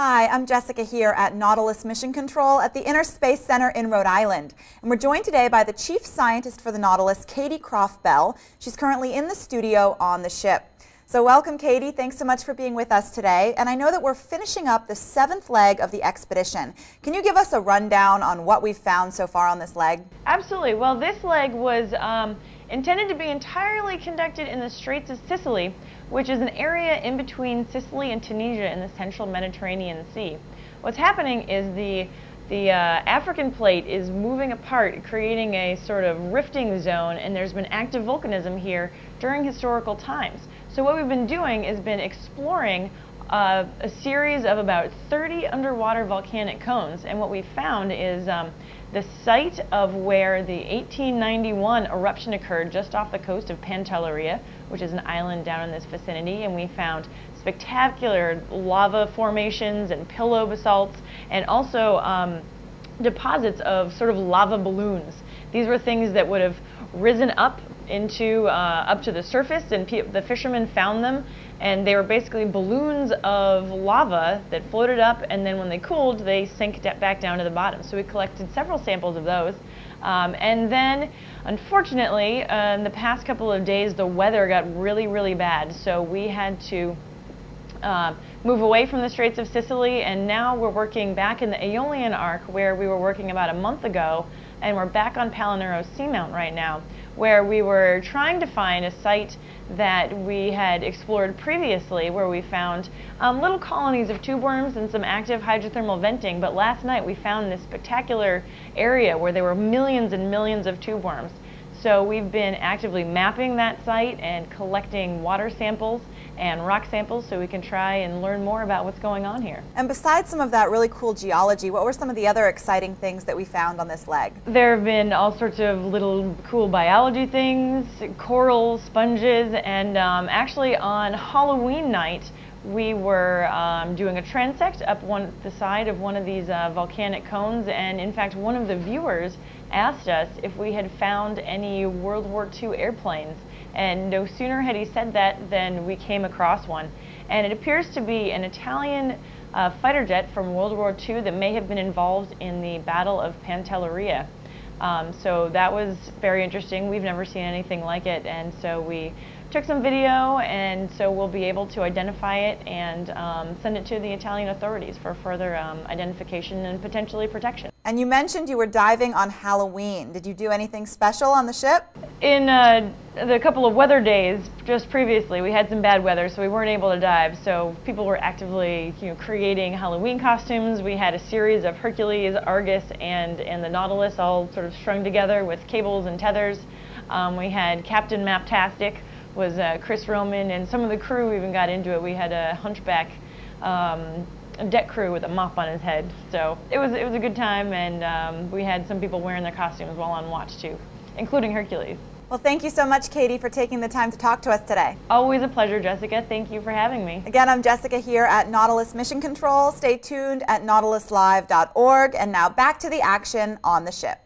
Hi, I'm Jessica here at Nautilus Mission Control at the Inner Space Center in Rhode Island. And we're joined today by the Chief Scientist for the Nautilus, Katy Croff Bell. She's currently in the studio on the ship. So welcome, Katy. Thanks so much for being with us today. And I know that we're finishing up the 7th leg of the expedition. Can you give us a rundown on what we've found so far on this leg? Absolutely. Well, this leg was intended to be entirely conducted in the Straits of Sicily, which is an area in between Sicily and Tunisia in the central Mediterranean Sea. What's happening is the African plate is moving apart, creating a sort of rifting zone, and there's been active volcanism here during historical times. So what we've been doing is been exploring a series of about 30 underwater volcanic cones, and what we found is the site of where the 1891 eruption occurred just off the coast of Pantelleria, which is an island down in this vicinity, and we found spectacular lava formations and pillow basalts, and also deposits of sort of lava balloons. These were things that would have risen up into up to the surface, and the fishermen found them, and they were basically balloons of lava that floated up, and then when they cooled they sank back down to the bottom. So we collected several samples of those, and then unfortunately in the past couple of days the weather got really bad, so we had to move away from the Straits of Sicily, and now we're working back in the Aeolian Arc, where we were working about a month ago, and we're back on Palinuro Seamount right now, where we were trying to find a site that we had explored previously, where we found little colonies of tube worms and some active hydrothermal venting. But last night we found this spectacular area where there were millions and millions of tube worms. So we've been actively mapping that site and collecting water samples and rock samples so we can try and learn more about what's going on here. And besides some of that really cool geology, what were some of the other exciting things that we found on this leg? There have been all sorts of little cool biology things, corals, sponges, and actually on Halloween night we were doing a transect up the side of one of these volcanic cones, and in fact one of the viewers asked us if we had found any World War II airplanes, and no sooner had he said that than we came across one, and it appears to be an Italian fighter jet from World War II that may have been involved in the Battle of Pantelleria. So that was very interesting. We've never seen anything like it, and so we took some video, and so we'll be able to identify it and send it to the Italian authorities for further identification and potentially protection. And you mentioned you were diving on Halloween. Did you do anything special on the ship? In the couple of weather days just previously, we had some bad weather, so we weren't able to dive. So people were actively, creating Halloween costumes. We had a series of Hercules, Argus, and the Nautilus all sort of strung together with cables and tethers. We had Captain Maptastic was Chris Roman, and some of the crew even got into it. We had a hunchback deck crew with a mop on his head. So it was a good time, and we had some people wearing their costumes while on watch too, including Hercules. Well, thank you so much, Katy, for taking the time to talk to us today. Always a pleasure, Jessica. Thank you for having me. Again, I'm Jessica here at Nautilus Mission Control. Stay tuned at nautiluslive.org. And now back to the action on the ship.